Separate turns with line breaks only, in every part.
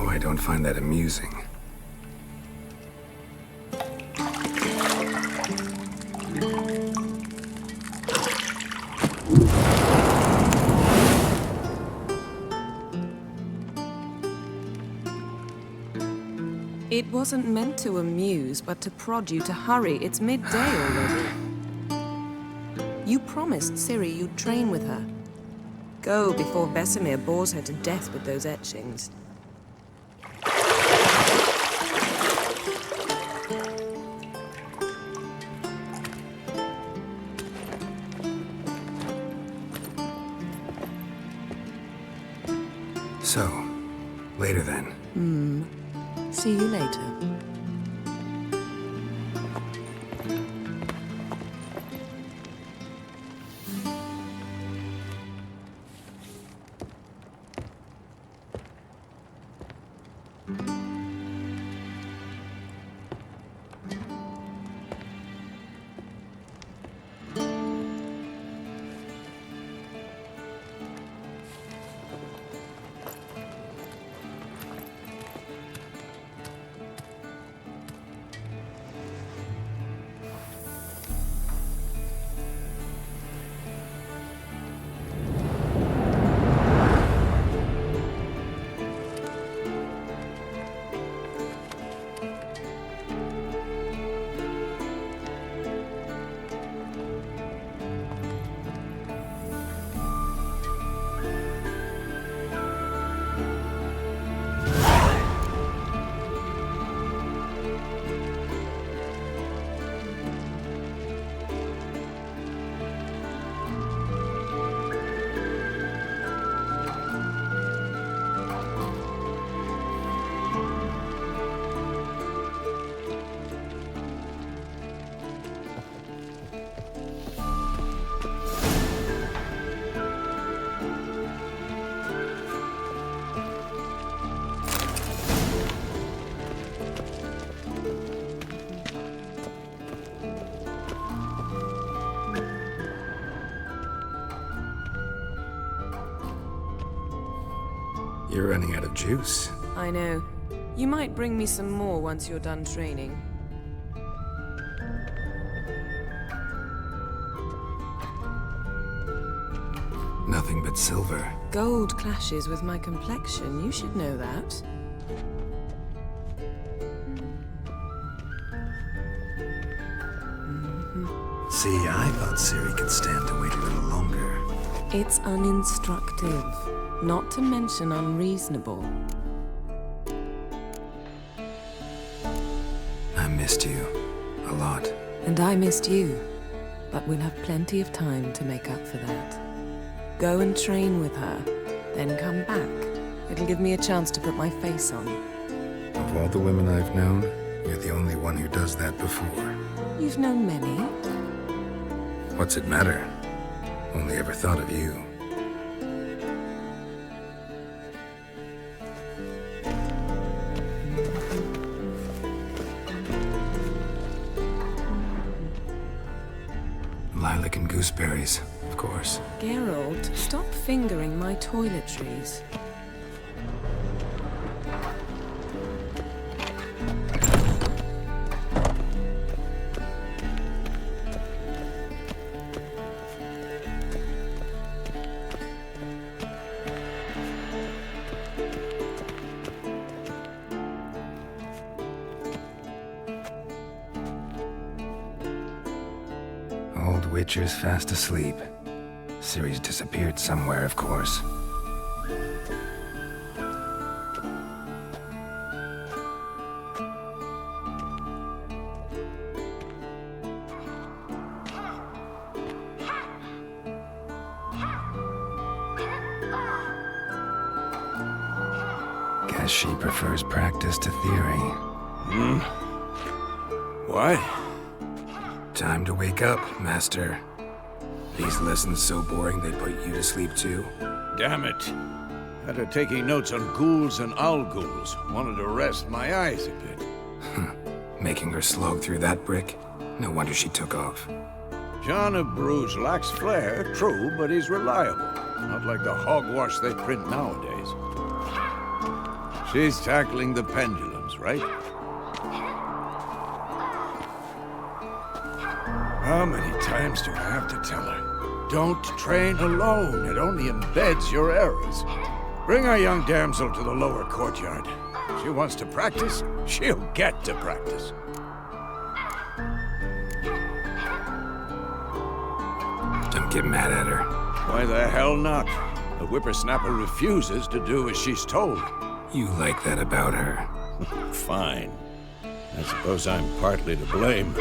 I don't find that amusing.
It wasn't meant to amuse, but to prod you to hurry. It's midday already. You promised Ciri you'd train with her. Go before Vesemir bores her to death with those etchings.
So, later then.
See you later.
You're running out of juice.
I know. You might bring me some more once you're done training.
Nothing but silver.
Gold clashes with my complexion. You should know that.
See, I thought Ciri could stand to wait a little longer.
It's uninstructive, not to mention unreasonable.
I missed you. A lot.
And I missed you. But we'll have plenty of time to make up for that. Go and train with her, then come back. It'll give me a chance to put my face on.
Of all the women I've known, you're the only one who does that before.
You've known many.
What's it matter? Only ever thought of you. Lilac and gooseberries, of course.
Geralt, stop fingering my toiletries.
Old Witcher's fast asleep. Ciri's disappeared somewhere, of course. Guess she prefers practice to theory.
What?
Time to wake up, Master. These lessons so boring they'd put you to sleep too?
Damn it. Had her taking notes on ghouls and owl-ghouls. Wanted to rest my eyes a bit.
Making her slog through that brick? No wonder she took off.
John of Bruges lacks flair, true, but he's reliable. Not like the hogwash they print nowadays. She's tackling the pendulums, right? How many times do I have to tell her? Don't train alone. It only embeds your errors. Bring our young damsel to the lower courtyard. She wants to practice, she'll get to practice.
Don't get mad at her.
Why the hell not? The whippersnapper refuses to do as she's told.
You like that about her.
Fine. I suppose I'm partly to blame.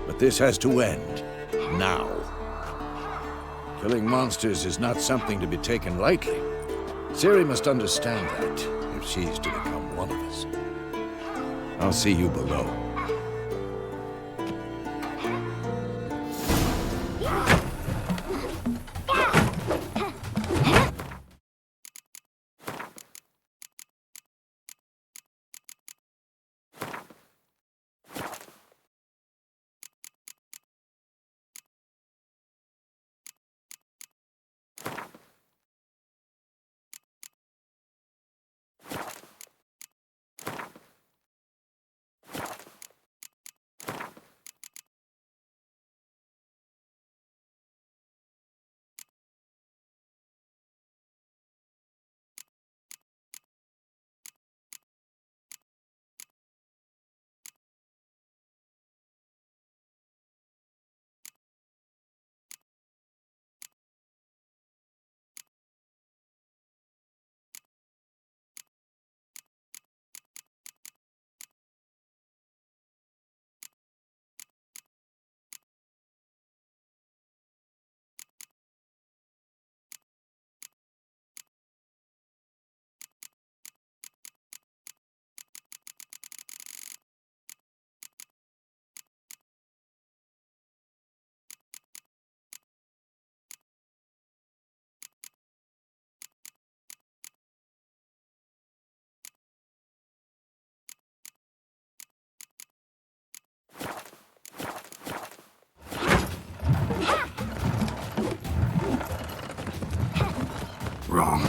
But this has to end. Now. Killing monsters is not something to be taken lightly. Ciri must understand that, if she's to become one of us. I'll see you below.
Wrong.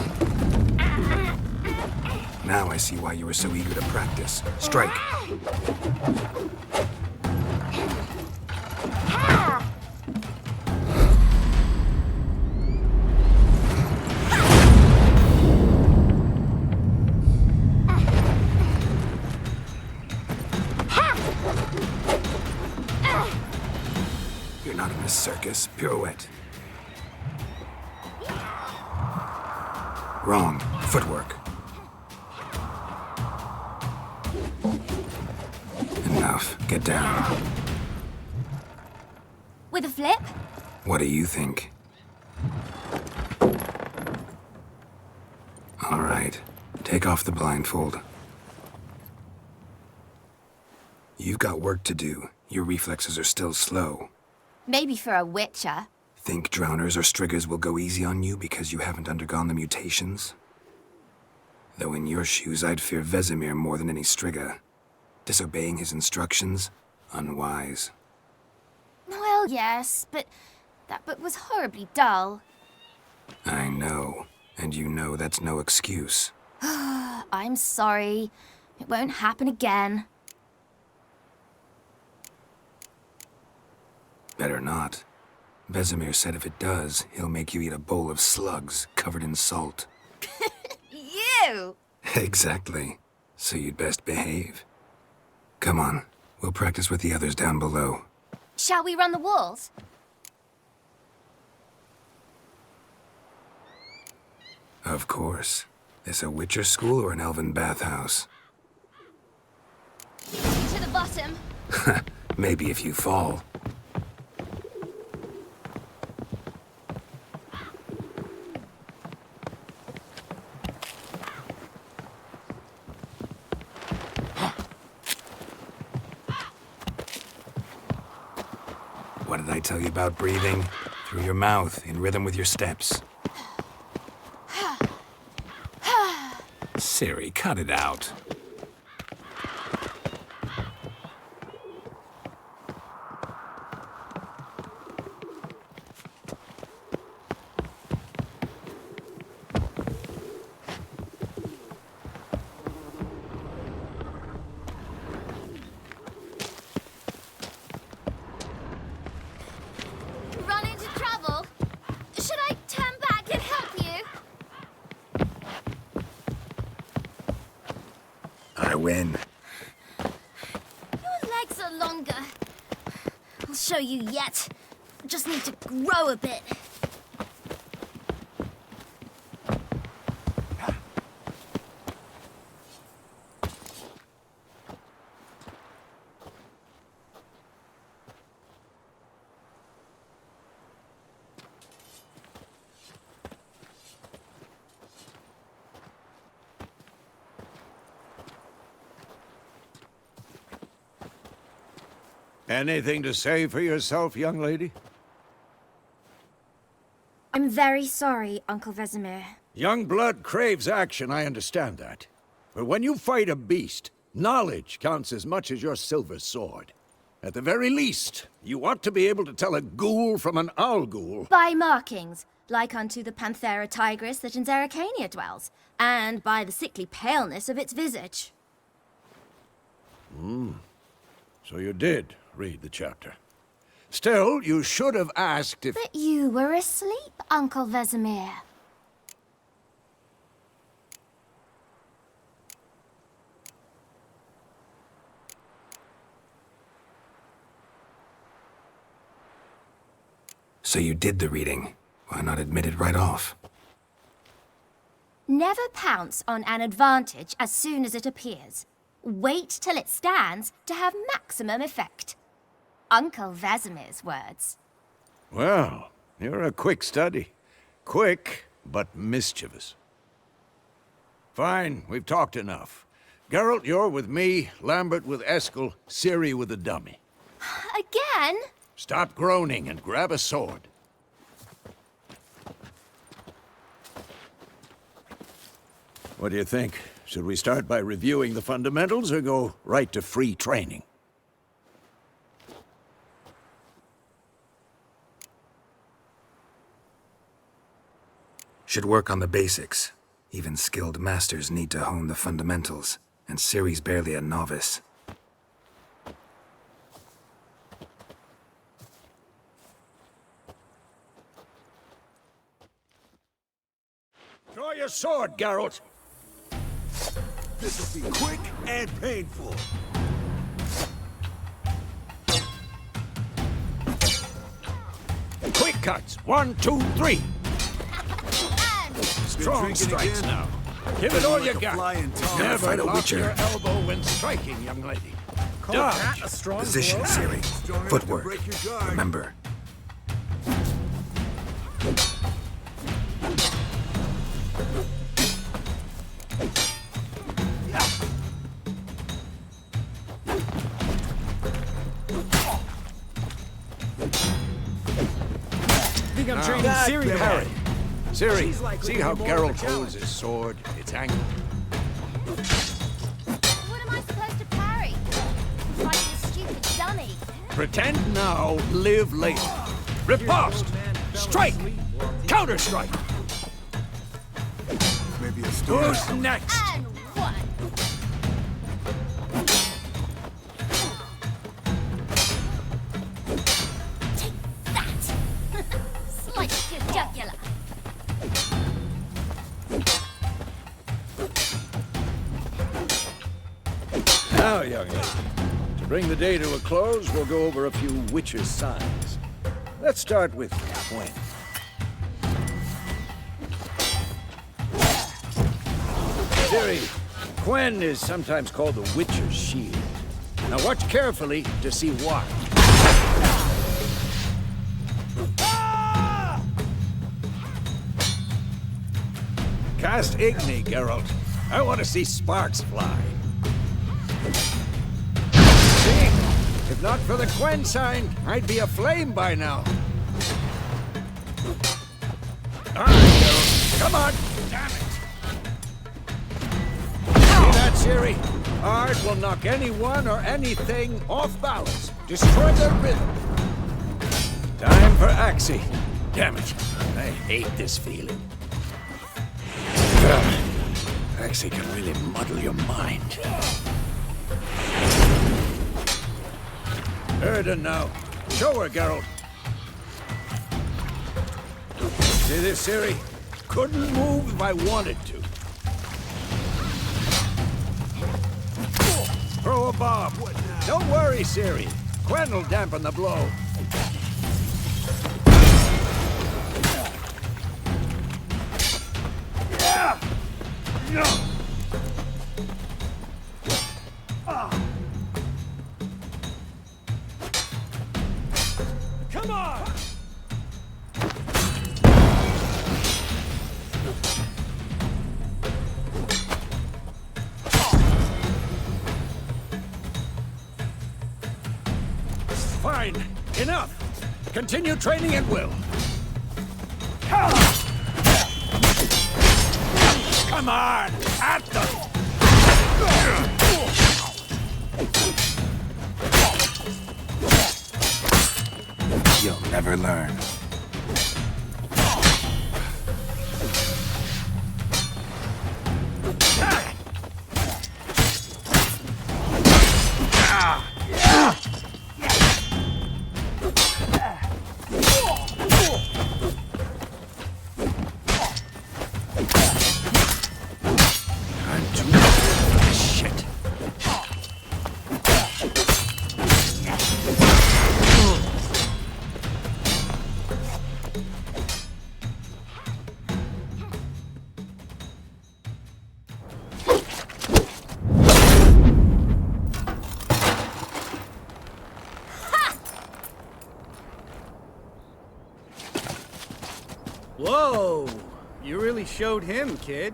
Now I see why you were so eager to practice. Strike. You're not in a circus. Pirouette. Wrong. Footwork. Enough. Get down.
With a flip?
What do you think? All right. Take off the blindfold. You've got work to do. Your reflexes are still slow.
Maybe for a witcher.
Think drowners or striggers will go easy on you because you haven't undergone the mutations? Though in your shoes, I'd fear Vesemir more than any strigger. Disobeying his instructions? Unwise.
Well, yes, but that book was horribly dull.
I know. And you know that's no excuse.
I'm sorry. It won't happen again.
Better not. Vesemir said if it does, he'll make you eat a bowl of slugs covered in salt.
You!
Exactly. So you'd best behave. Come on. We'll practice with the others down below.
Shall we run the walls?
Of course. This a Witcher school or an elven bathhouse?
To the bottom.
Maybe if you fall. What did I tell you about breathing? Through your mouth, in rhythm with your steps. Ciri, cut it out.
Run into trouble? Should I turn back and help you?
I win.
Your legs are longer. I'll show you yet. Just need to grow a bit.
Anything to say for yourself, young lady?
I'm very sorry, Uncle Vesemir.
Young blood craves action, I understand that. But when you fight a beast, knowledge counts as much as your silver sword. At the very least, you ought to be able to tell a ghoul from an owl ghoul.
By markings, like unto the Panthera tigris that in Zerrikania dwells, and by the sickly paleness of its visage.
So you did read the chapter. Still, you should have asked if...
But you were asleep, Uncle Vesemir.
So you did the reading. Why not admit it right off?
Never pounce on an advantage as soon as it appears. Wait till it stands to have maximum effect. Uncle Vesemir's words.
Well, you're a quick study. Quick, but mischievous. Fine, we've talked enough. Geralt, you're with me, Lambert with Eskel, Ciri with the dummy.
Again?
Stop groaning and grab a sword. What do you think? Should we start by reviewing the fundamentals or go right to free training?
Should work on the basics. Even skilled masters need to hone the fundamentals, and Ciri's barely a novice.
Draw your sword, Geralt! This'll be quick and painful. Quick cuts! 1, 2, 3! Strong strikes now. Give it all you got. Never
fight a
lock
witcher.
your elbow when striking, young lady. Dodge.
Position, Ciri. Footwork. Remember.
think I'm training Ciri to
Parry. Ciri,
She's likely
see
to
how
be more of a
Geralt holds his sword? It's angled.
What am I supposed to parry? Fight this stupid dummy.
Pretend now, live later. Riposte! Strike! Counter-strike!
Maybe a story.
Who's next?
And one. Take that! Slice your jugular.
Now, young lady, to bring the day to a close, we'll go over a few witches' signs. Let's start with Quen. Ciri, Quen is sometimes called the Witcher's Shield. Now watch carefully to see why. Cast Igni, Geralt. I want to see sparks fly. See? If not for the Quen sign, I'd be aflame by now. All right, Geralt. Come on. Damn it. Ciri. Art will knock anyone or anything off balance. Destroy their rhythm. Time for Axii. Damn it. I hate this feeling. Axii can really muddle your mind. Erden now. Show her, Geralt. See this, Ciri? Couldn't move if I wanted to. Throw a bomb. Don't worry, Ciri. Quen will dampen the blow.
Come on!
Fine. Enough. Continue training at will. Come on! At them!
You'll never learn.
I'm too old for this shit.
Whoa! You really showed him, kid.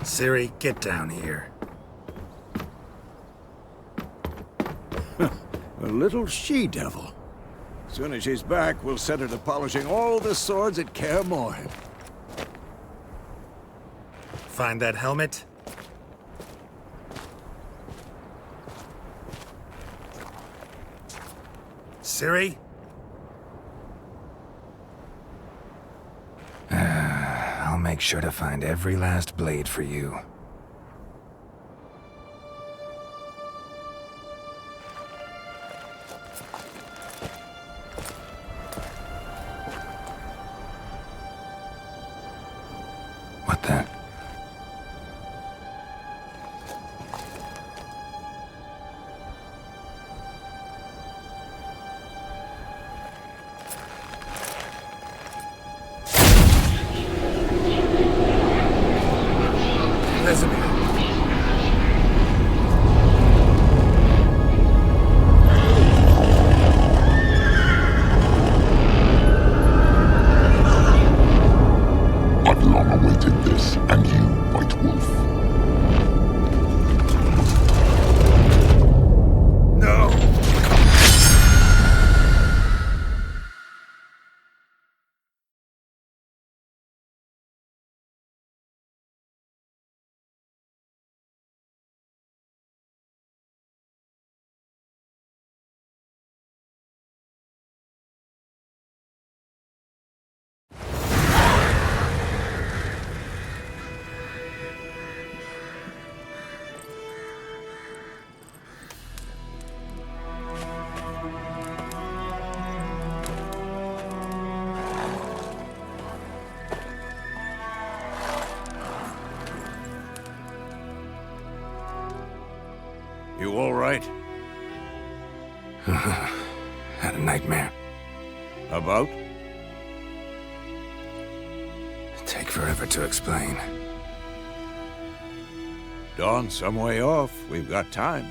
Ciri, get down here.
A little she-devil. As soon as she's back, we'll set her to polishing all the swords at Kaer Morhen.
Find that helmet? Ciri? I'll make sure to find every last blade for you. What the? Vesemir.
I've long awaited this, and you, White Wolf.
No!
You all right?
Had a nightmare.
About?
Take forever to explain.
Dawn's some way off. We've got time.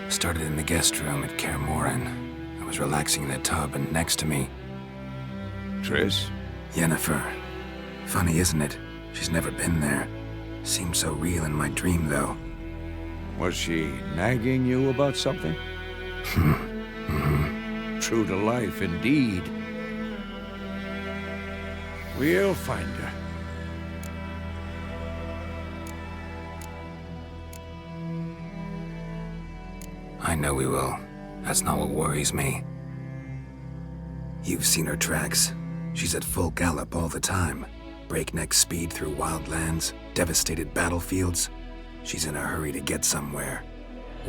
Started in the guest room at Kaer Morhen. I was relaxing in the tub, and next to me,
Triss?
Yennefer. Funny, isn't it? She's never been there. Seemed so real in my dream, though.
Was she nagging you about something? True to life, indeed. We'll find her.
I know we will. That's not what worries me. You've seen her tracks. She's at full gallop all the time. Breakneck speed through wild lands, devastated battlefields. She's in a hurry to get somewhere.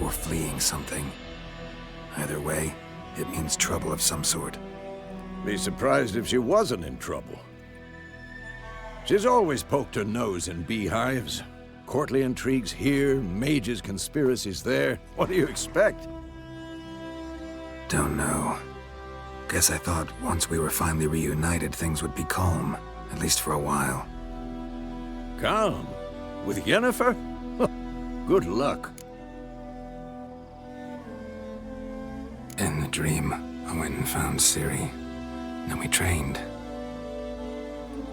Or fleeing something. Either way, it means trouble of some sort.
Be surprised if she wasn't in trouble. She's always poked her nose in beehives. Courtly intrigues here, mages' conspiracies there. What do you expect?
Don't know. Guess I thought once we were finally reunited, things would be calm. At least for a while.
Calm? With Yennefer? Good luck.
In the dream, I went and found Ciri. Then we trained.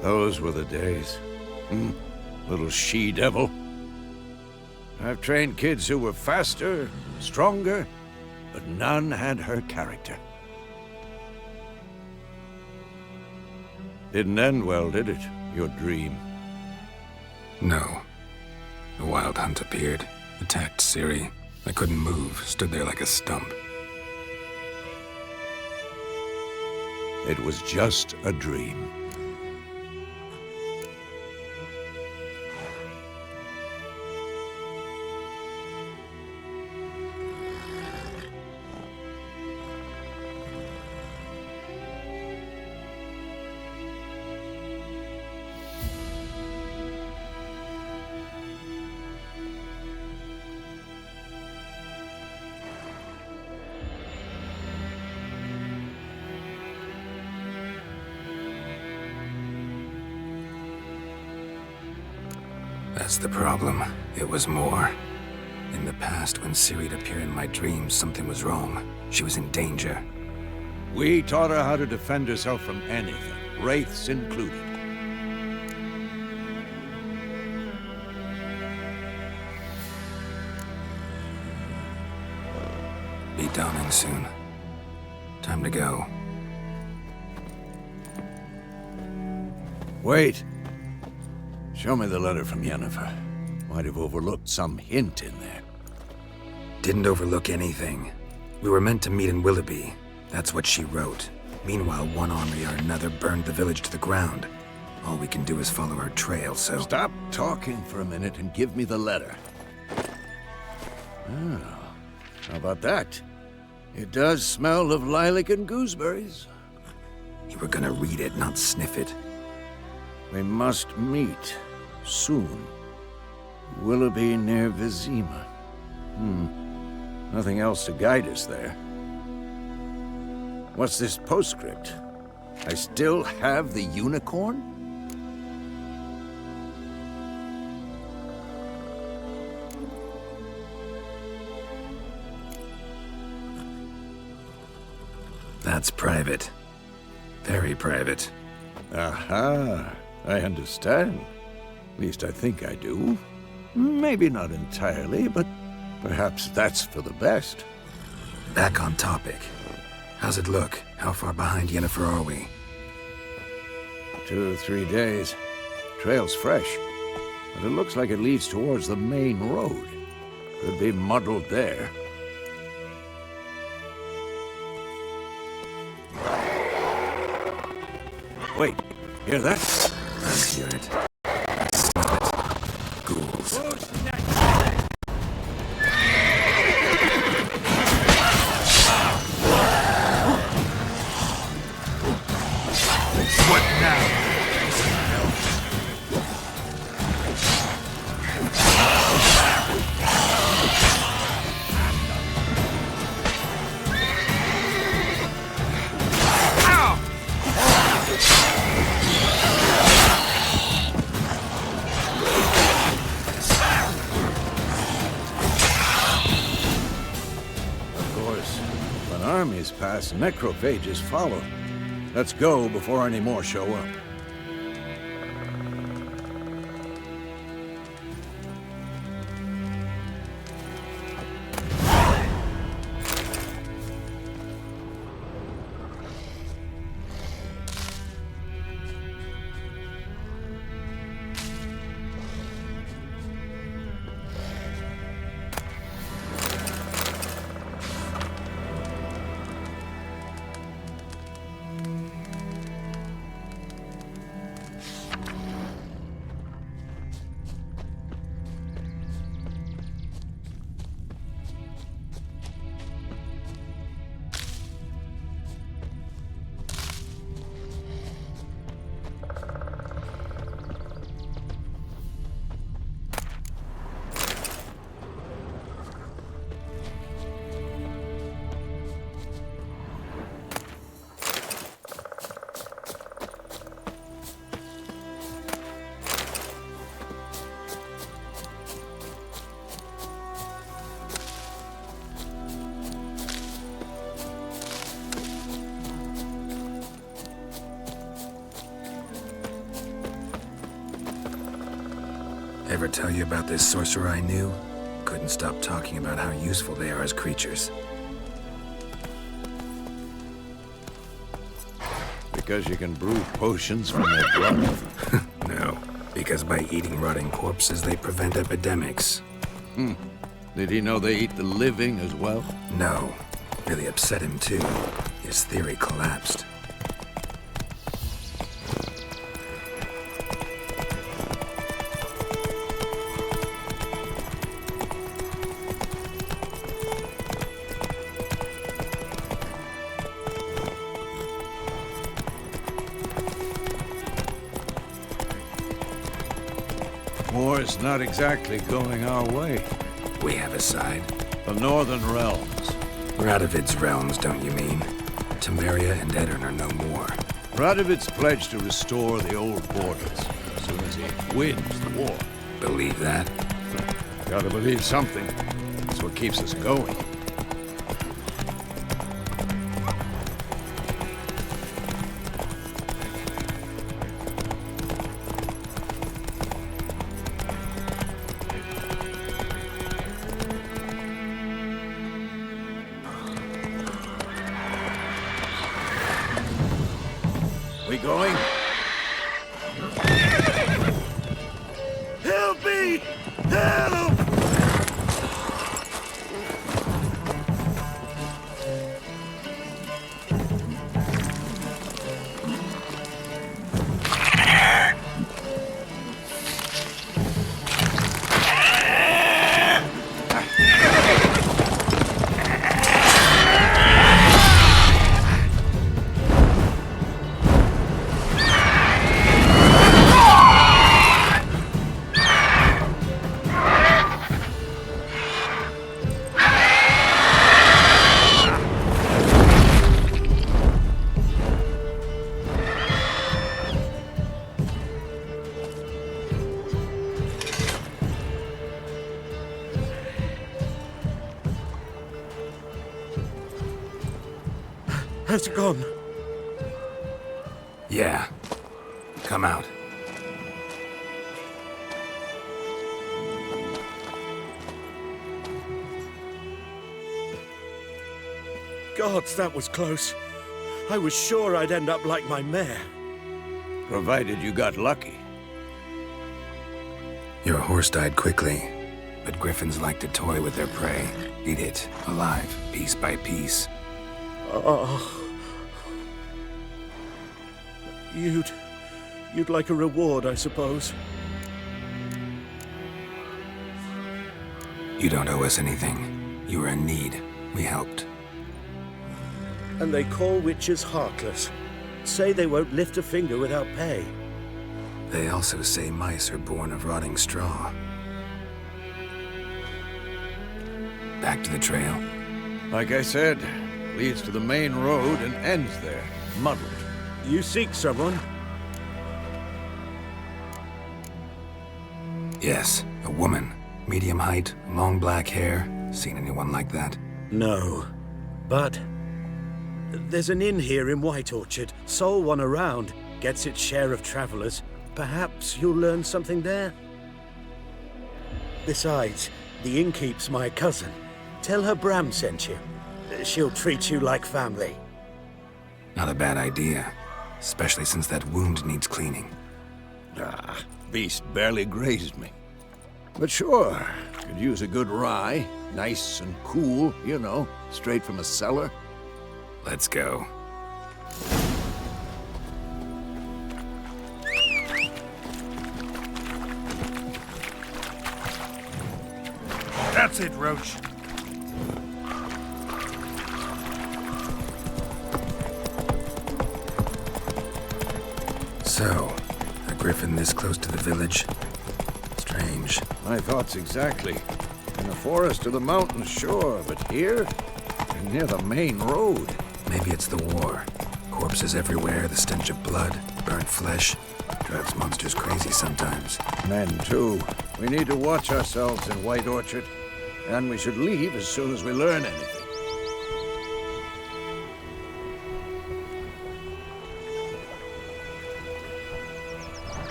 Those were the days. Little she-devil. I've trained kids who were faster, stronger, but none had her character. Didn't end well, did it? Your dream?
No. The Wild Hunt appeared, attacked Ciri. I couldn't move, stood there like a stump.
It was just a dream.
That's the problem. It was more. In the past, when Ciri'd appear in my dreams, something was wrong. She was in danger.
We taught her how to defend herself from anything, wraiths included.
Be dawning soon. Time to go.
Wait. Show me the letter from Yennefer. Might have overlooked some hint in there.
Didn't overlook anything. We were meant to meet in Willoughby. That's what she wrote. Meanwhile, one army or another burned the village to the ground. All we can do is follow her trail, so...
Stop talking for a minute and give me the letter. Oh, how about that? It does smell of lilac and gooseberries.
You were gonna read it, not sniff it.
We must meet. Soon. Willoughby near Vizima. Nothing else to guide us there. What's this postscript? I still have the unicorn?
That's private. Very private.
Aha, I understand. At least I think I do. Maybe not entirely, but perhaps that's for the best.
Back on topic. How's it look? How far behind Yennefer are we?
2 or 3 days. Trail's fresh, but it looks like it leads towards the main road. Could be muddled there. Wait, hear that?
I hear it. Ghouls.
What now? Of course, when armies pass, necrophages follow. Let's go before any more show up.
Ever tell you about this sorcerer I knew? Couldn't stop talking about how useful they are as creatures.
Because you can brew potions from their blood?
No, because by eating rotting corpses, they prevent epidemics.
Did he know they eat the living as well?
No. Really upset him, too. His theory collapsed.
War's not exactly going our way.
We have a side.
The Northern Realms.
Radovid's realms, don't you mean? Temeria and Edirn are no more.
Radovid's pledged to restore the old borders as soon as he wins the war.
Believe that?
Gotta believe something. That's what keeps us going. We going? Help me! Help!
Has it gone?
Yeah. Come out.
Gods, that was close. I was sure I'd end up like my mare.
Provided you got lucky.
Your horse died quickly, but griffins like to toy with their prey. Eat it, alive, piece by piece.
Oh. You'd like a reward, I suppose.
You don't owe us anything. You were in need. We helped.
And they call witches heartless. Say they won't lift a finger without pay.
They also say mice are born of rotting straw. Back to the trail.
Like I said, leads to the main road and ends there, muddled.
You seek someone?
Yes, a woman. Medium height, long black hair. Seen anyone like that?
No. But there's an inn here in White Orchard. Sole one around. Gets its share of travelers. Perhaps you'll learn something there? Besides, the innkeep's my cousin. Tell her Bram sent you. She'll treat you like family.
Not a bad idea. Especially since that wound needs cleaning.
Beast barely grazed me. But sure, could use a good rye. Nice and cool, you know, straight from a cellar.
Let's go.
That's it, Roach.
So, a griffin this close to the village? Strange.
My thoughts exactly. In the forest or the mountains, sure, but here? Near the main road.
Maybe it's the war. Corpses everywhere, the stench of blood, burnt flesh. Drives monsters crazy sometimes.
Men, too. We need to watch ourselves in White Orchard. And we should leave as soon as we learn anything.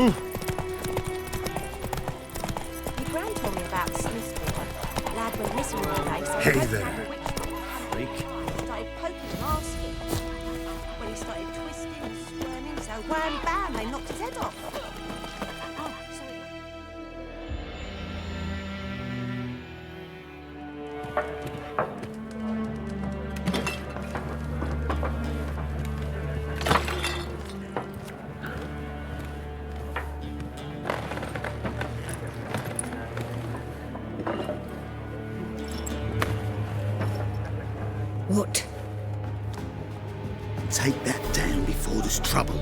Your gran told me about Smith's boy. Lad went missing one day, so
Hey
he
there.
had a witch
Freak.
started poking and asking. When he started twisting and squirming, so wham bam, they knocked his head off. Oh, sorry.
What?
Take that down before there's trouble.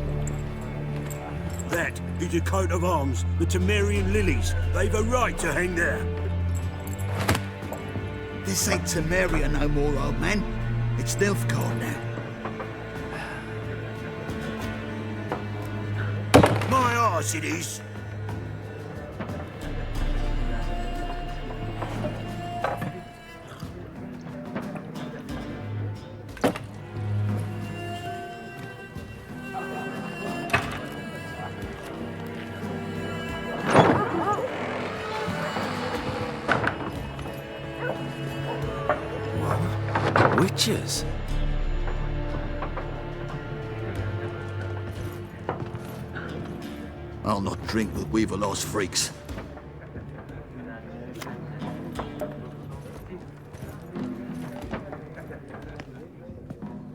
That is a coat of arms, the Temerian lilies. They've a right to hang there.
This ain't Temeria no more, old man. It's Nilfgaard now.
My arse it is.
Witches?
I'll not drink with Weaverlost freaks.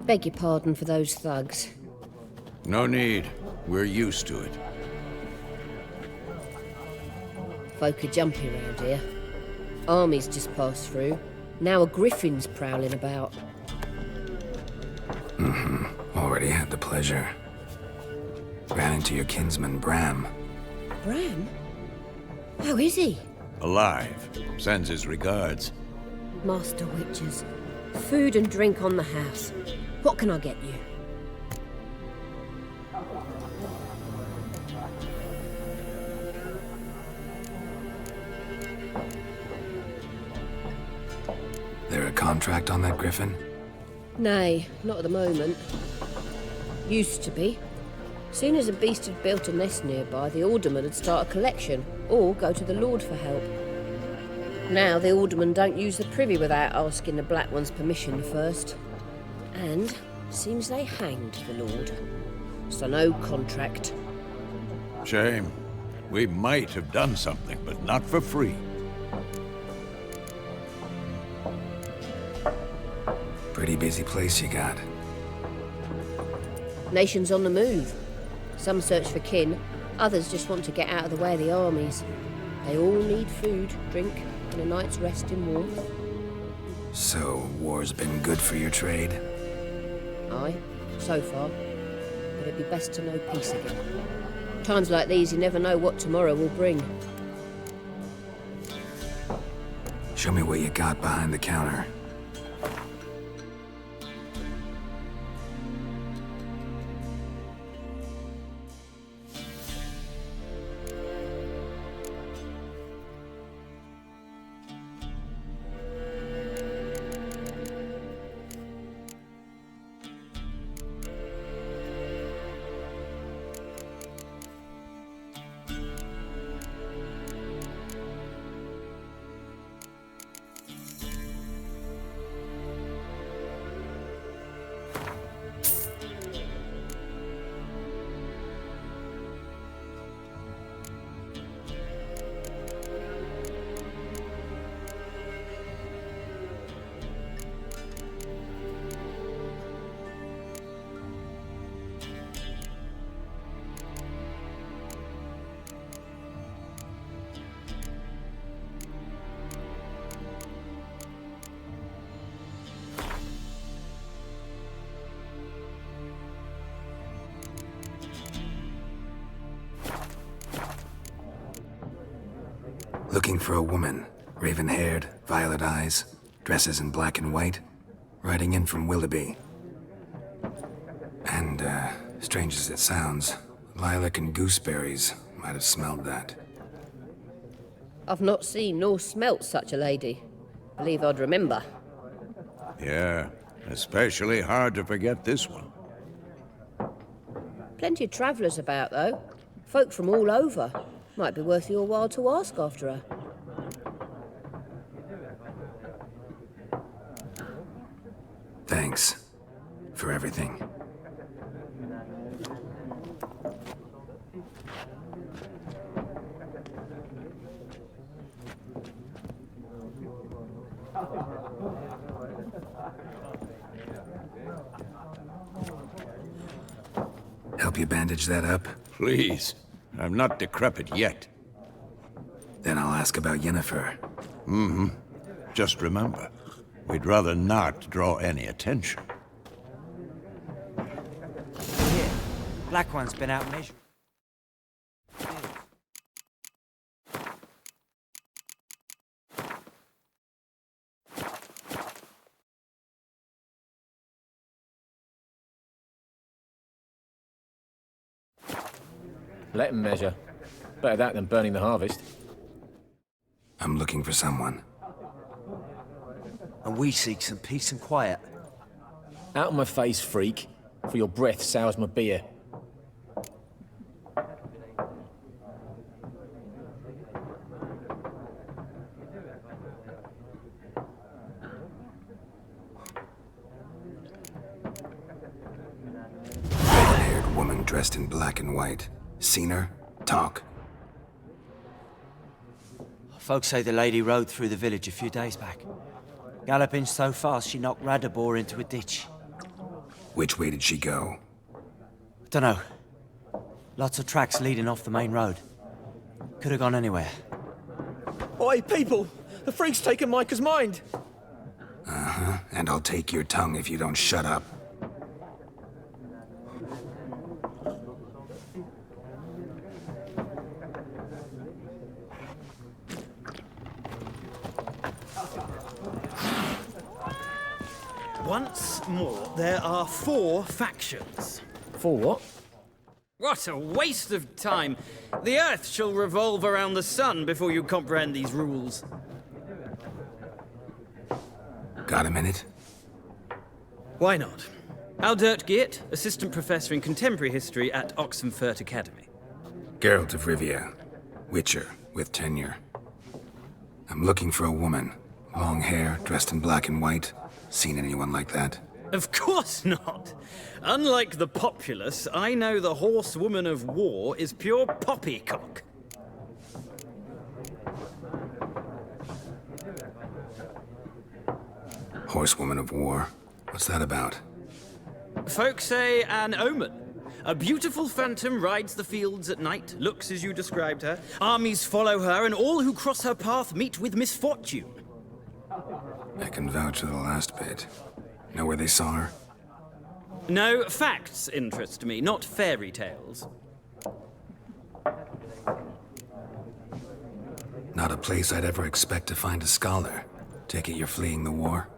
Beg your pardon for those thugs.
No need. We're used to it.
Folk are jumpy round here. Armies just passed through. Now a griffin's prowling about.
Already had the pleasure. Ran into your kinsman, Bram.
Bram? How is he?
Alive. Sends his regards.
Master Witches. Food and drink on the house. What can I get you?
There a contract on that griffin?
Nay, not at the moment. Used to be. Soon as a beast had built a nest nearby, the alderman would start a collection, or go to the Lord for help. Now the aldermen don't use the privy without asking the Black One's permission first. And seems they hanged the Lord. So no contract.
Shame. We might have done something, but not for free.
Pretty busy place you got.
Nations on the move. Some search for kin, others just want to get out of the way of the armies. They all need food, drink, and a night's rest in warmth.
So, war's been good for your trade?
Aye, so far. But it'd be best to know peace again. Times like these, you never know what tomorrow will bring.
Show me what you got behind the counter. Looking for a woman. Raven-haired, violet eyes, dresses in black and white. Riding in from Willoughby. And, strange as it sounds, lilac and gooseberries might have smelled that.
I've not seen nor smelt such a lady. Believe I'd remember.
Yeah, especially hard to forget this one.
Plenty of travellers about, though. Folk from all over. Might be worth your while to ask after her.
Thanks for everything. Help you bandage that up?
Please. I'm not decrepit yet.
Then I'll ask about Yennefer.
Mm-hmm. Just remember, we'd rather not draw any attention.
Here, Black One's been out measuring.
Let him measure. Better that than burning the harvest.
I'm looking for someone.
And we seek some peace and quiet.
Out of my face, freak. For your breath sours my beer.
Red-haired woman dressed in black and white. Seen her? Talk.
Folks say the lady rode through the village a few days back. Galloping so fast she knocked Radabor into a ditch.
Which way did she go?
Dunno. Lots of tracks leading off the main road. Could have gone anywhere.
Oi, people! The freak's taken Micah's mind!
Uh-huh. And I'll take your tongue if you don't shut up.
Once more, there are 4 factions.
4 what?
What a waste of time! The Earth shall revolve around the sun before you comprehend these rules.
Got a minute?
Why not? Aldert Geert, Assistant Professor in Contemporary History at Oxenfurt Academy.
Geralt of Rivia. Witcher, with tenure. I'm looking for a woman. Long hair, dressed in black and white. Seen anyone like that?
Of course not! Unlike the populace, I know the horsewoman of war is pure poppycock.
Horsewoman of war? What's that about?
Folk say an omen. A beautiful phantom rides the fields at night, looks as you described her. Armies follow her, and all who cross her path meet with misfortune.
I can vouch for the last bit. Know where they saw her?
No, facts interest me, not fairy tales.
Not a place I'd ever expect to find a scholar. Take it you're fleeing the war?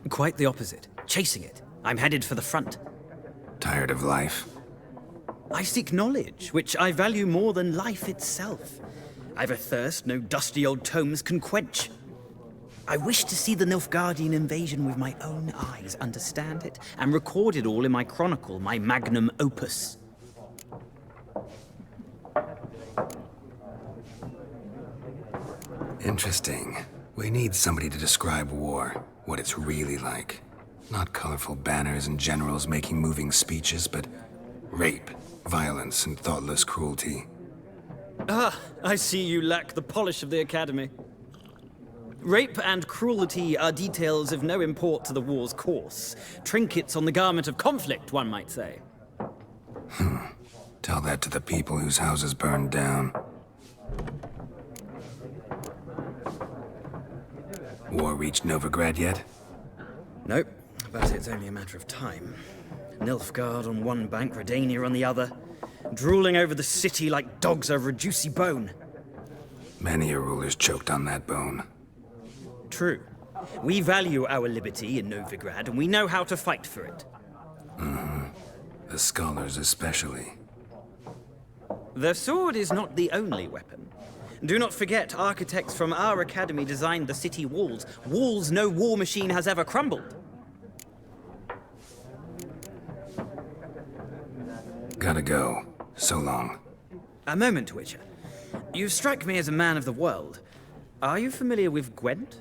Quite the opposite. Chasing it. I'm headed for the front.
Tired of life?
I seek knowledge, which I value more than life itself. I've a thirst no dusty old tomes can quench. I wish to see the Nilfgaardian invasion with my own eyes, understand it, and record it all in my chronicle, my magnum opus.
Interesting. We need somebody to describe war, what it's really like. Not colorful banners and generals making moving speeches, but rape, violence, and thoughtless cruelty.
Ah, I see you lack the polish of the Academy. Rape and cruelty are details of no import to the war's course. Trinkets on the garment of conflict, one might say.
Tell that to the people whose houses burned down. War reached Novigrad yet?
Nope, but it's only a matter of time. Nilfgaard on one bank, Redania on the other, drooling over the city like dogs over a juicy bone.
Many a ruler's choked on that bone.
True. We value our liberty in Novigrad, and we know how to fight for it.
The scholars especially.
The sword is not the only weapon. Do not forget, architects from our academy designed the city walls. Walls no war machine has ever crumbled.
Gotta go. So long.
A moment, Witcher. You strike me as a man of the world. Are you familiar with Gwent?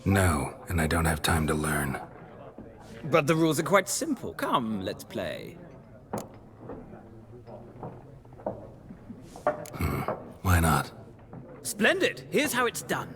No, and I don't have time to learn.
But the rules are quite simple. Come, let's play.
Why not?
Splendid! Here's how it's done.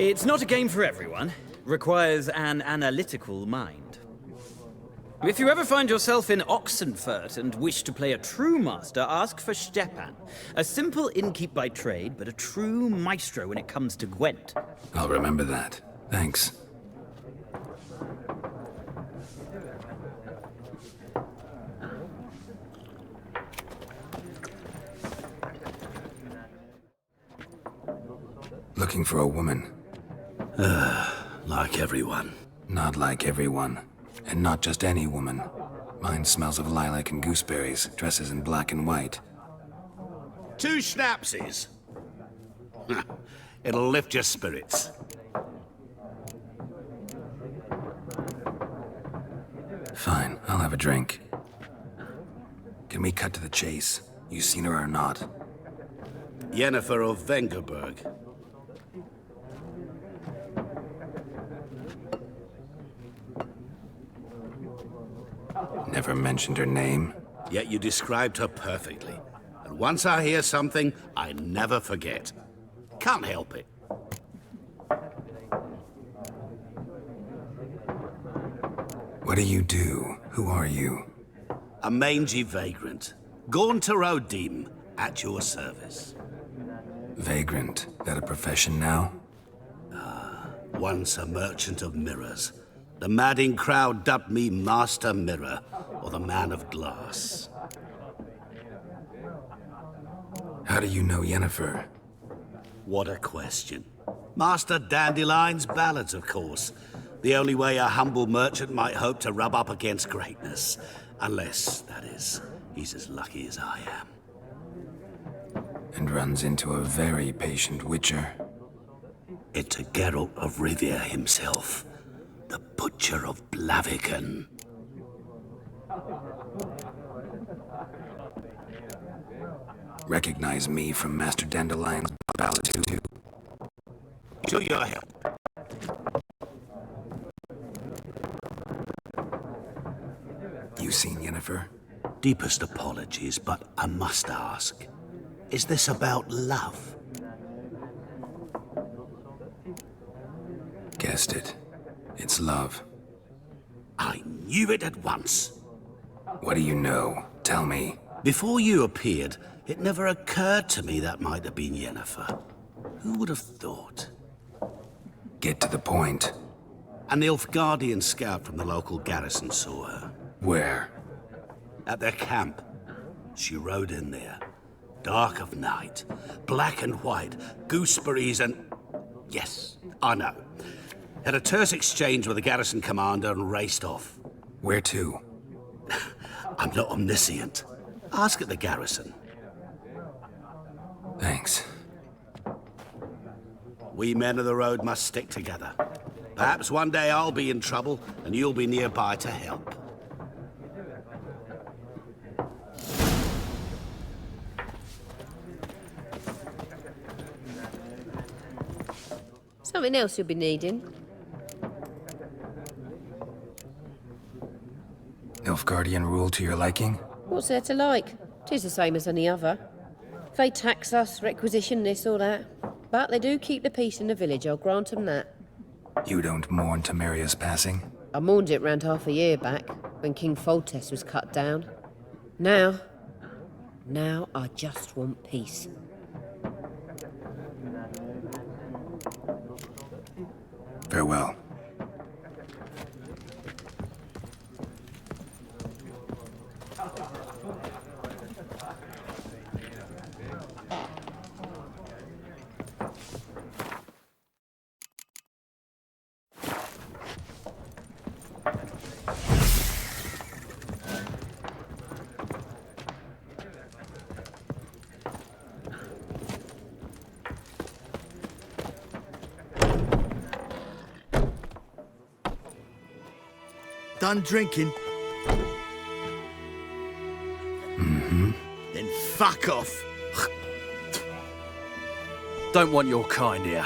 It's not a game for everyone. Requires an analytical mind. If you ever find yourself in Oxenfurt and wish to play a true master, ask for Stepan. A simple innkeep by trade, but a true maestro when it comes to Gwent.
I'll remember that. Thanks. Looking for a woman.
Like everyone.
Not like everyone. And not just any woman. Mine smells of lilac and gooseberries, dresses in black and white.
2 schnapsies. It'll lift your spirits.
Fine, I'll have a drink. Can we cut to the chase? You seen her or not?
Yennefer of Vengerberg.
Never mentioned her name.
Yet you described her perfectly. And once I hear something, I never forget. Can't help it.
What do you do? Who are you?
A mangy vagrant. Gaunter O'Deem, at your service.
Vagrant. That a profession now?
Once a merchant of mirrors. The madding crowd dubbed me Master Mirror, or the Man of Glass.
How do you know Yennefer?
What a question. Master Dandelion's ballads, of course. The only way a humble merchant might hope to rub up against greatness. Unless, that is, he's as lucky as I am.
And runs into a very patient witcher.
Into Geralt of Rivia himself. The Butcher of Blaviken.
Recognize me from Master Dandelion's ballad too.
To your help.
You seen Yennefer?
Deepest apologies, but I must ask. Is this about love?
Guessed it. It's love.
I knew it at once.
What do you know? Tell me.
Before you appeared, it never occurred to me that might have been Yennefer. Who would have thought?
Get to the point.
An Nilfgaardian scout from the local garrison saw her.
Where?
At their camp. She rode in there. Dark of night. Black and white. Gooseberries and... Yes, I know. Had a terse exchange with the garrison commander and raced off.
Where to?
I'm not omniscient. Ask at the garrison.
Thanks.
We men of the road must stick together. Perhaps one day I'll be in trouble and you'll be nearby to help.
Something else you'll be needing.
Nilfgaardian rule to your liking?
What's there to like? 'Tis the same as any other. They tax us, requisition this or that. But they do keep the peace in the village, I'll grant 'em that.
You don't mourn Temeria's passing?
I mourned it round half a year back, when King Foltest was cut down. Now I just want peace.
Farewell.
Done drinking?
Mm-hmm.
Then fuck off.
Don't want your kind here.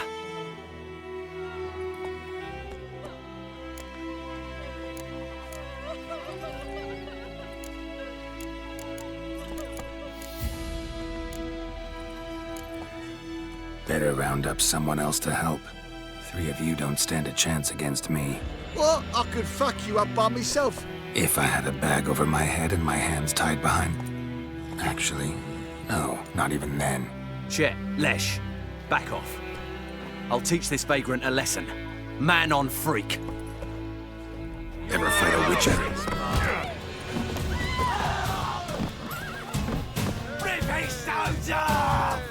Better round up someone else to help. 3 of you don't stand a chance against me.
What? I could fuck you up by myself.
If I had a bag over my head and my hands tied behind... Actually, no, not even then.
Shit, Lesh, back off. I'll teach this vagrant a lesson. Man on freak.
Ever fight a witcher?
Rip his stones off!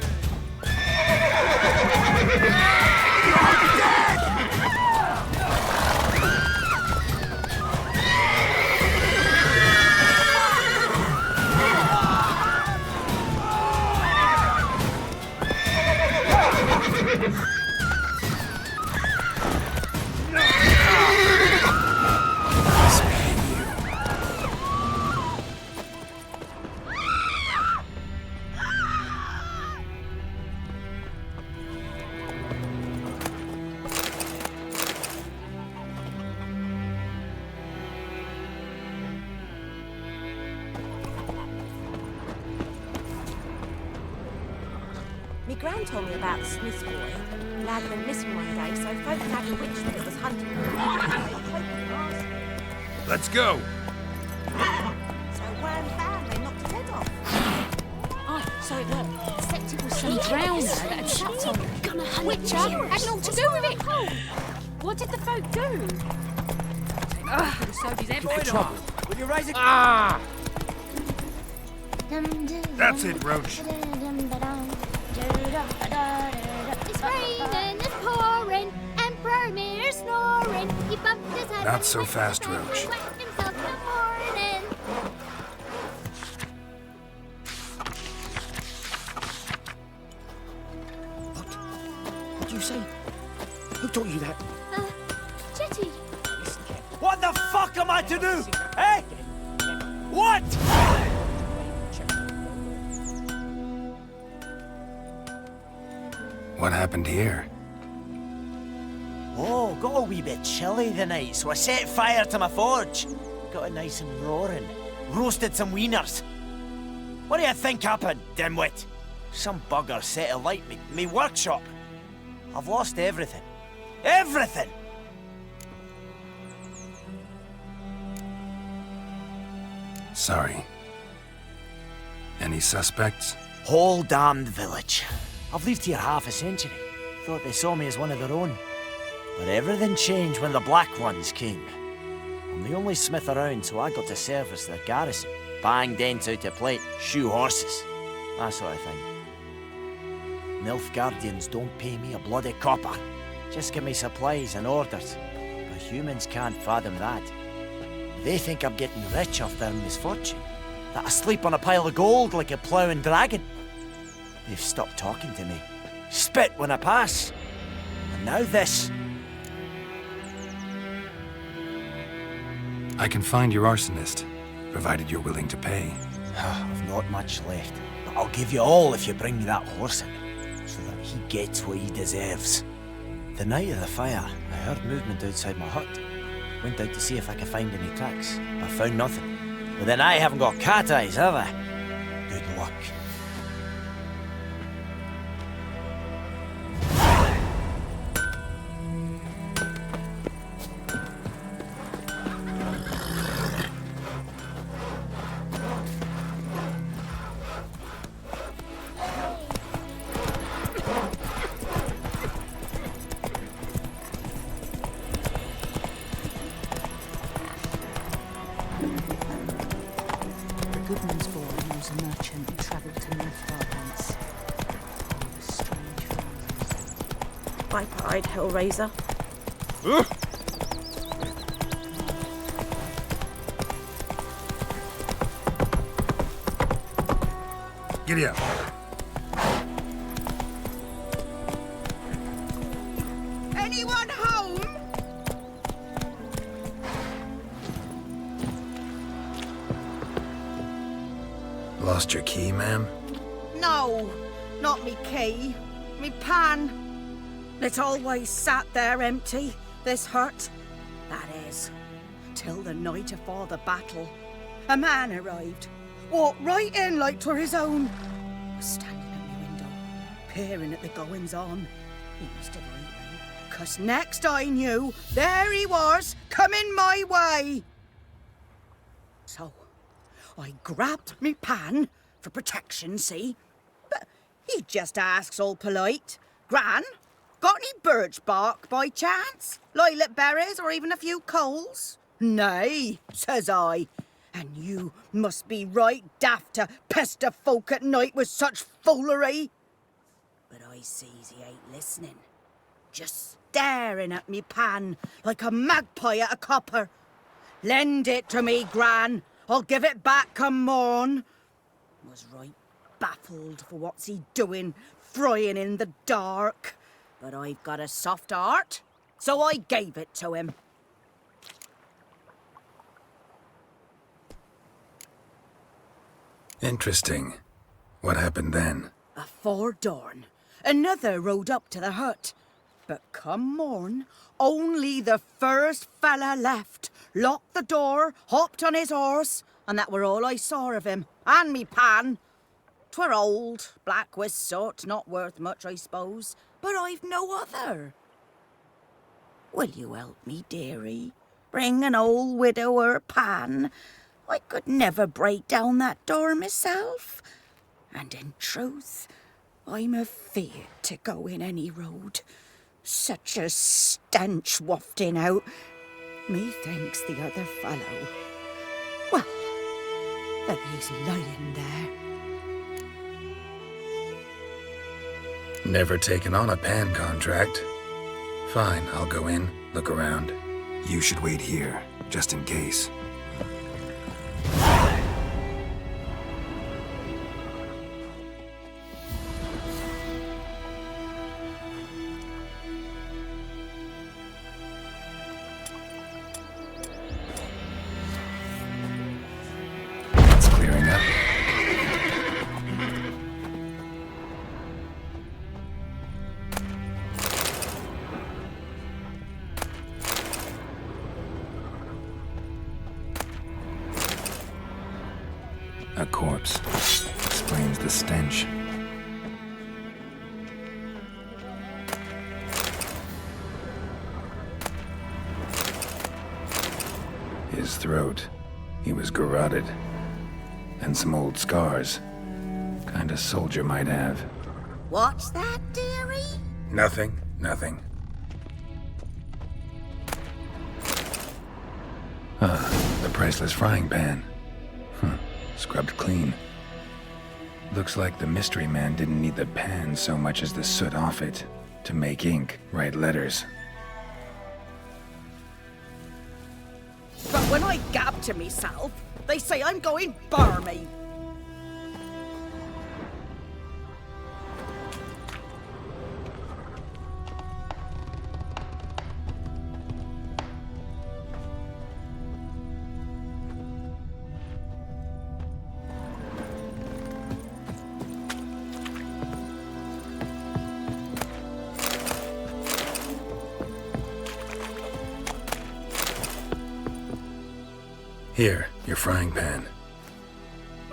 Me gran told me about the Smith's boy. Lad had been missing one day, so folk nagged a witch that was hunting him.
Let's go.
So wham bam, they knocked his head off.
Oh, so it looked. Except it was some drowner that had shut on him. Witcher had naught to do with it. What did the folk do? Ugh, sewed his head right
trouble.
off.
Will you raise it?
Ah!
That's it, Roach.
It's raining, it's pouring, and Bromir's snoring. He bumped his head.
Not so fast, Roach.
Wet himself in the morning.
What did you say? Who taught you that?
Jetty.
What the fuck am I to do? Eh? What?
What happened here?
Oh, got a wee bit chilly the night, so I set fire to my forge. Got it nice and roaring. Roasted some wieners. What do you think happened, dimwit? Some bugger set alight me workshop. I've lost everything. Everything!
Sorry. Any suspects?
Whole damned village. I've lived here half a century. Thought they saw me as one of their own. But everything changed when the Black Ones came. I'm the only smith around, so I got to service their garrison. Bang dents out of plate, shoe horses. That sort of thing. Nilfgaardians don't pay me a bloody copper. Just give me supplies and orders. But humans can't fathom that. They think I'm getting rich off their misfortune. That I sleep on a pile of gold like a ploughing dragon. They've stopped talking to me. Spit when I pass. And now this.
I can find your arsonist, provided you're willing to pay.
I've not much left, but I'll give you all if you bring me that horse in, so that he gets what he deserves. The night of the fire, I heard movement outside my hut. Went out to see if I could find any tracks. I found nothing. But then I haven't got cat eyes, have I? Good luck.
The Goodman's boy was a merchant and travelled to Nilfgaard once. He was strange fellows.
Viper-eyed Hellraiser.
Giddy up.
Anyone home?
Lost your key, ma'am?
No, not me key. Me pan. It always sat there empty, this hut. That is, till the night afore the battle. A man arrived, walked right in like 'twere his own. Was standing at my window, peering at the goings-on. He must have heard me, 'Cause next I knew, there he was, coming my way. So, I grabbed me pan, for protection, see? But he just asks all polite, Gran, got any birch bark by chance? Lilac berries or even a few coals? Nay, says I. And you must be right daft to pester folk at night with such foolery. But I sees he ain't listening. Just staring at me pan like a magpie at a copper. Lend it to me, Gran. I'll give it back come morn. Was right baffled for what's he doing, frying in the dark. But I've got a soft heart, so I gave it to him.
Interesting. What happened then?
Afore dawn, another rode up to the hut. But come morn, only the first fella left, locked the door, hopped on his horse, and that were all I saw of him, and me pan. 'Twere old, black with soot, not worth much, I suppose, but I've no other. Will you help me, dearie? Bring an old widower pan. I could never break down that door myself. And in truth, I'm afeard to go in any road. Such a stench wafting out. Methinks the other fellow, well, that he's lying there.
Never taken on a pan contract. Fine, I'll go in, look around. You should wait here, just in case. It's clearing up. A corpse. Explains the stench. His throat. He was garroted. And some old scars. Kind of soldier might have.
What's that, dearie?
Nothing. Nothing. The priceless frying pan. Scrubbed clean. Looks like the mystery man didn't need the pan so much as the soot off it to make ink, write letters.
But when I gab to myself, they say I'm going barmy.
Here, your frying pan.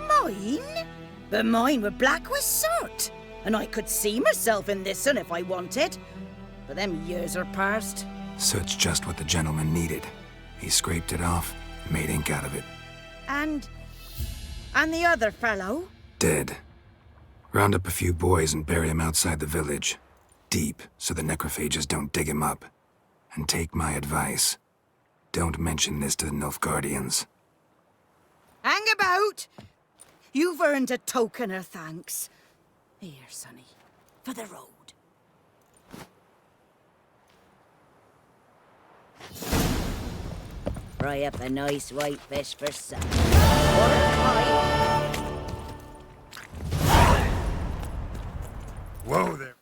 Mine? But mine were black with soot. And I could see myself in this one if I wanted. But them years are past.
Soot's just what the gentleman needed. He scraped it off, made ink out of it.
And the other fellow?
Dead. Round up a few boys and bury him outside the village. Deep, so the necrophages don't dig him up. And take my advice. Don't mention this to the Nilfgaardians.
Hang about! You've earned a token of thanks. Here, sonny, for the road. Fry up a nice white fish for supper.
Whoa there.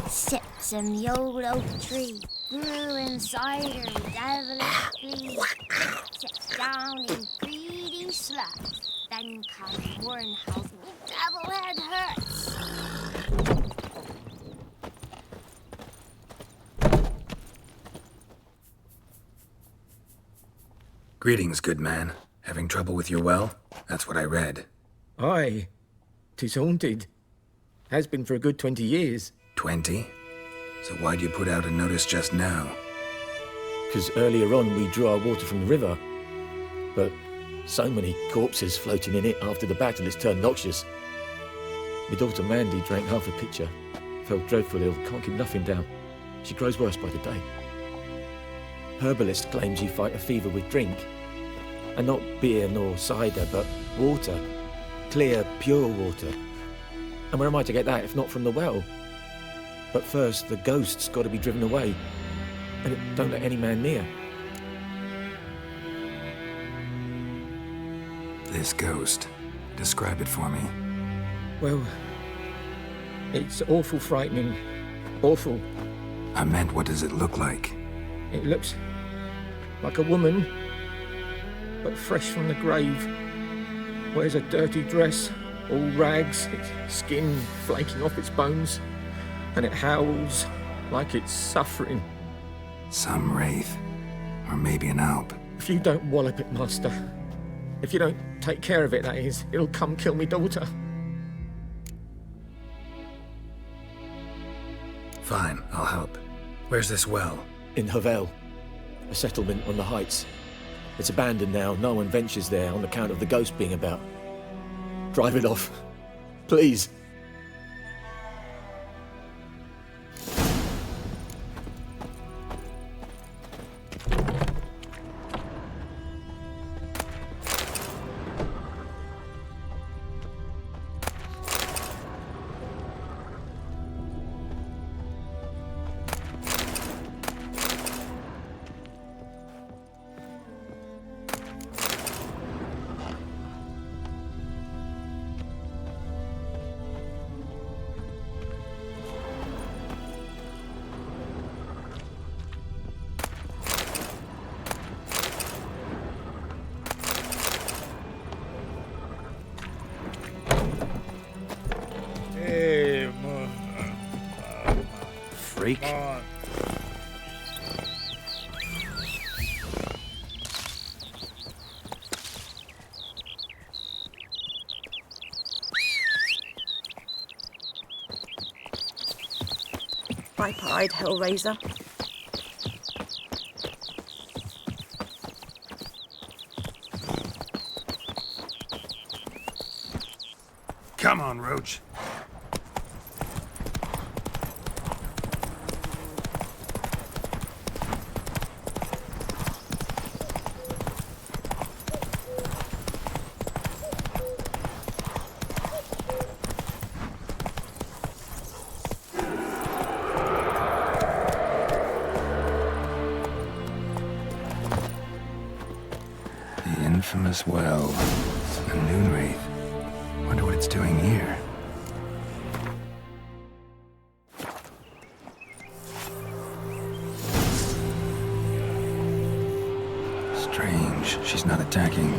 Sips in the old oak tree, grew inside her devilish flea. Sits down in greedy sluts, then comes warn how me devil head hurts.
Greetings, good man. Having trouble with your well? That's what I read.
Aye. 'Tis haunted. Has been for a good 20 years.
20? So why'd you put out a notice just now?
'Cause earlier on we drew our water from the river. But so many corpses floating in it after the battle, it's turned noxious. My daughter Mandy drank half a pitcher. Fell dreadful ill, can't keep nothing down. She grows worse by the day. Herbalist claims you fight a fever with drink. And not beer nor cider, but water. Clear, pure water. And where am I to get that if not from the well? But first, the ghost's got to be driven away. And it don't let any man near.
This ghost. Describe it for me.
Well, it's awful frightening. Awful.
I meant, what does it look like?
It looks like a woman, but fresh from the grave. Wears a dirty dress, all rags, its skin flaking off its bones, and it howls like it's suffering.
Some wraith. Or maybe an alp.
If you don't wallop it, Master, if you don't take care of it, that is, it'll come kill me daughter.
Fine, I'll help. Where's this well?
In Havel, a settlement on the heights. It's abandoned now, no one ventures there on account of the ghost being about. Drive it off, please.
Freak.
Ripe-eyed Hellraiser.
Come on, Roach.
The infamous well. A noon wraith. Wonder what it's doing here. Strange. She's not attacking.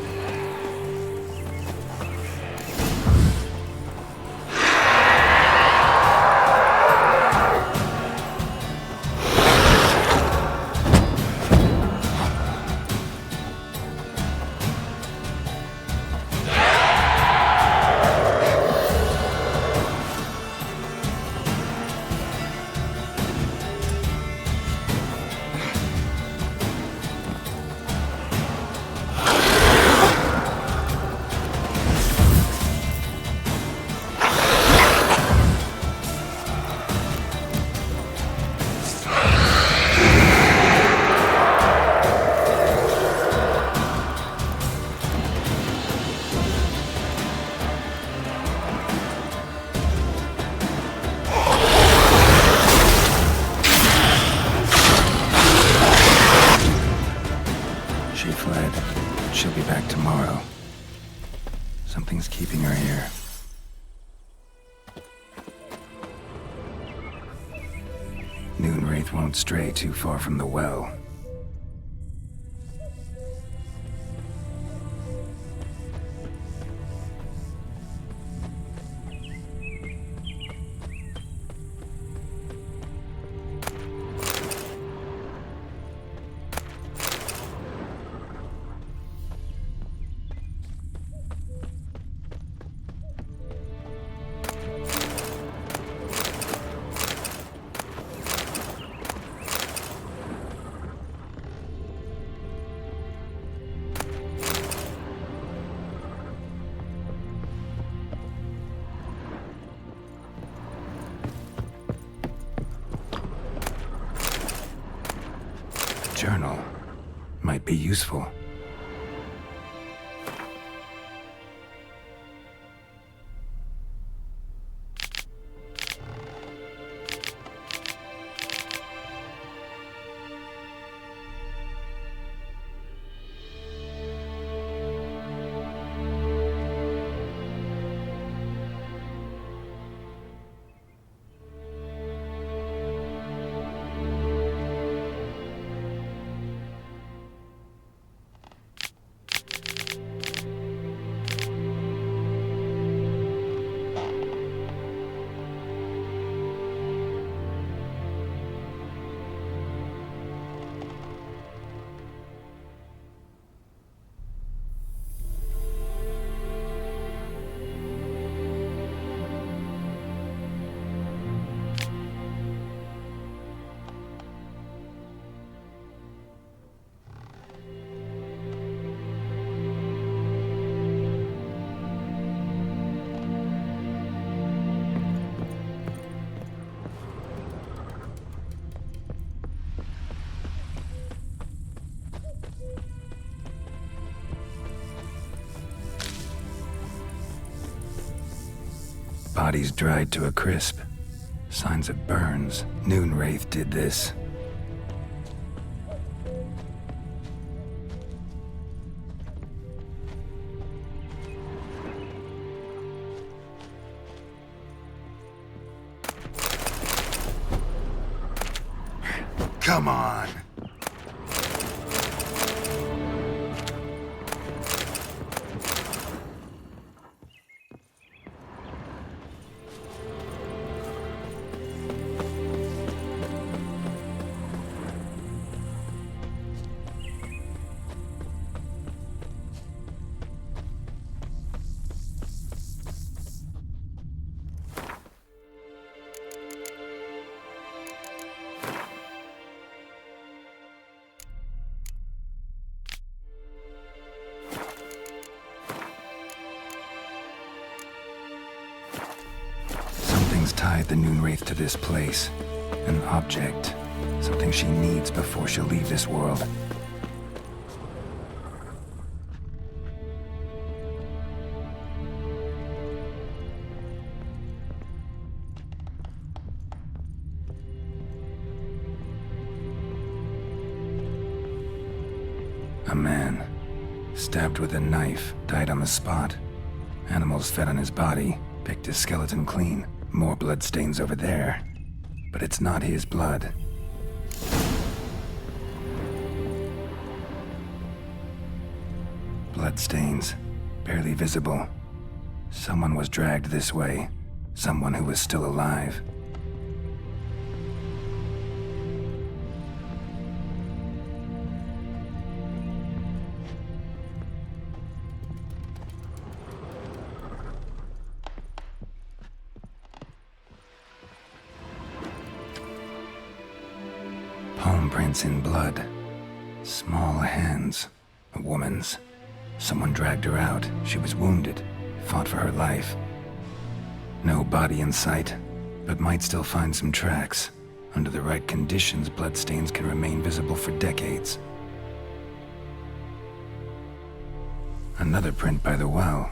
Moonwraith won't stray too far from the well. Journal might be useful. Bodies dried to a crisp. Signs of burns. Moonwraith did this.
Come on.
Tied the Moonwraith to this place. An object. Something she needs before she'll leave this world. A man. Stabbed with a knife, died on the spot. Animals fed on his body, picked his skeleton clean. More bloodstains over there. But it's not his blood. Bloodstains. Barely visible. Someone was dragged this way. Someone who was still alive. Palm prints in blood. Small hands. A woman's. Someone dragged her out. She was wounded. Fought for her life. No body in sight, but might still find some tracks. Under the right conditions, bloodstains can remain visible for decades. Another print by the well.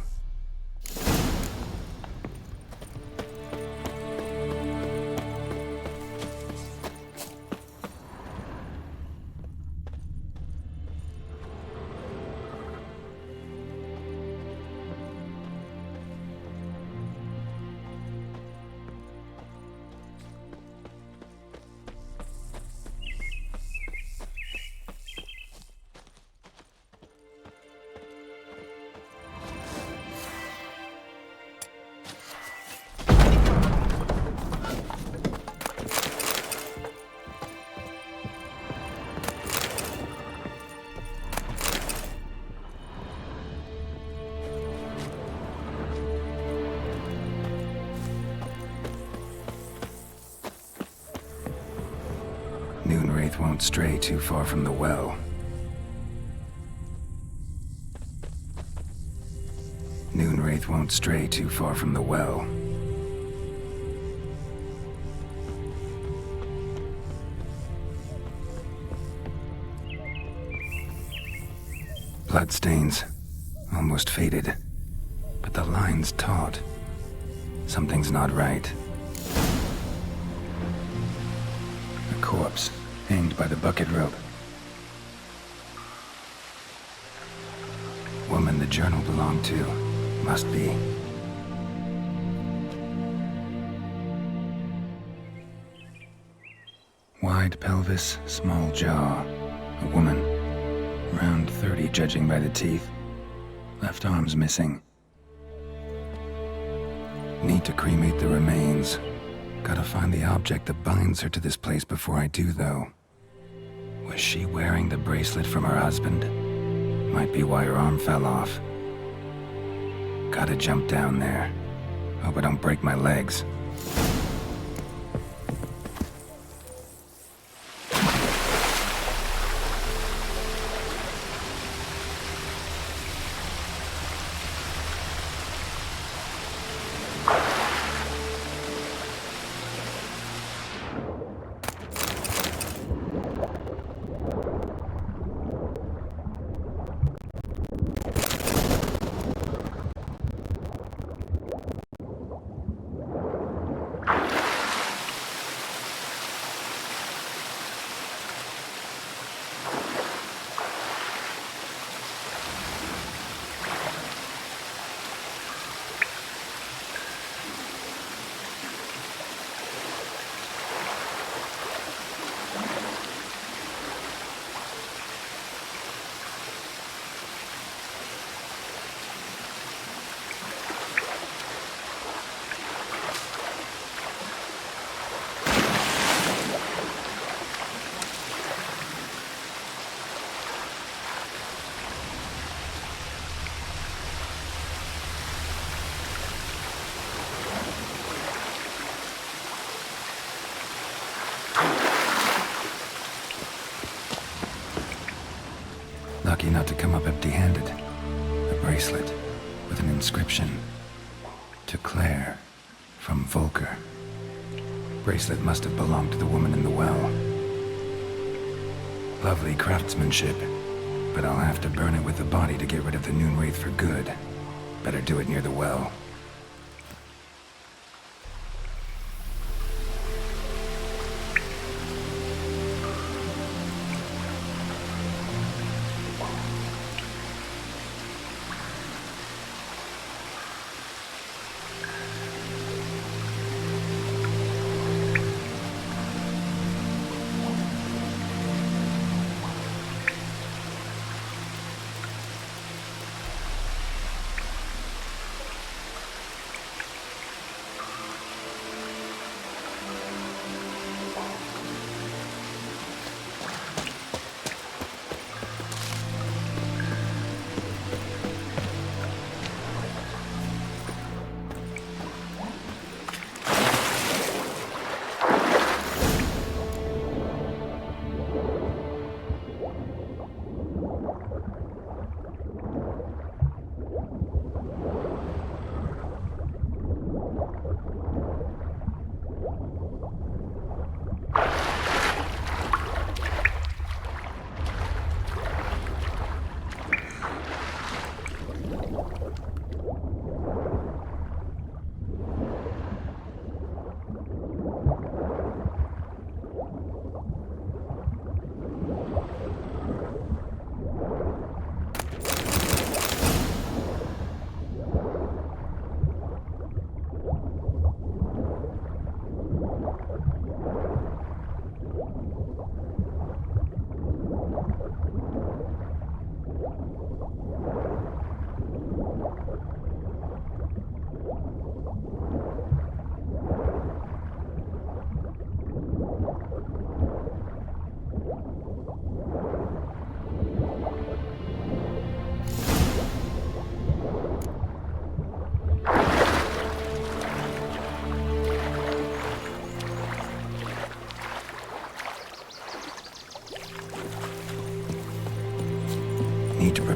Noonwraith won't stray too far from the well. Noonwraith won't stray too far from the well. Bloodstains. Almost faded. But the line's taut. Something's not right. A corpse, hanged by the bucket rope. Woman the journal belonged to. Must be. Wide pelvis, small jaw. A woman. Around 30, judging by the teeth. Left arm's missing. Need to cremate the remains. Gotta find the object that binds her to this place before I do, though. Was she wearing the bracelet from her husband? Might be why her arm fell off. Gotta jump down there. Hope I don't break my legs. Lucky not to come up empty-handed. A bracelet with an inscription. To Claire, from Volker. Bracelet must have belonged to the woman in the well. Lovely craftsmanship, but I'll have to burn it with the body to get rid of the Noonwraith for good. Better do it near the well.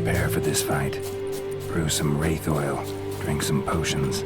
prepare for this fight. Brew some wraith oil, drink some potions.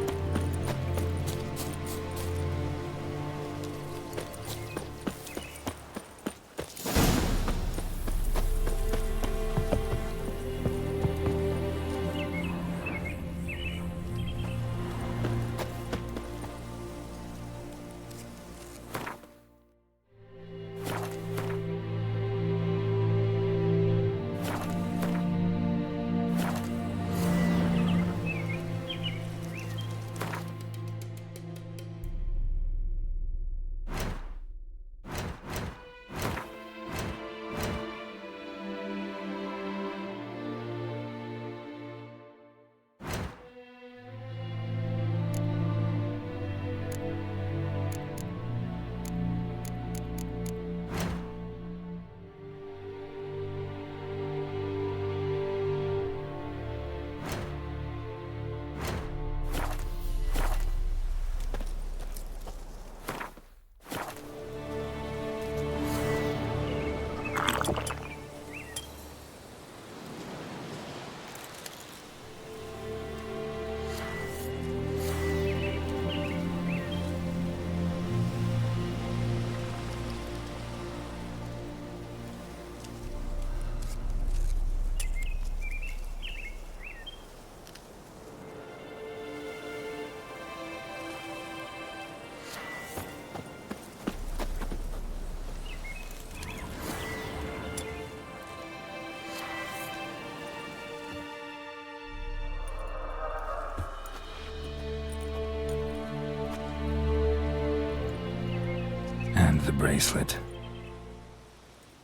And the bracelet.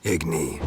Igni,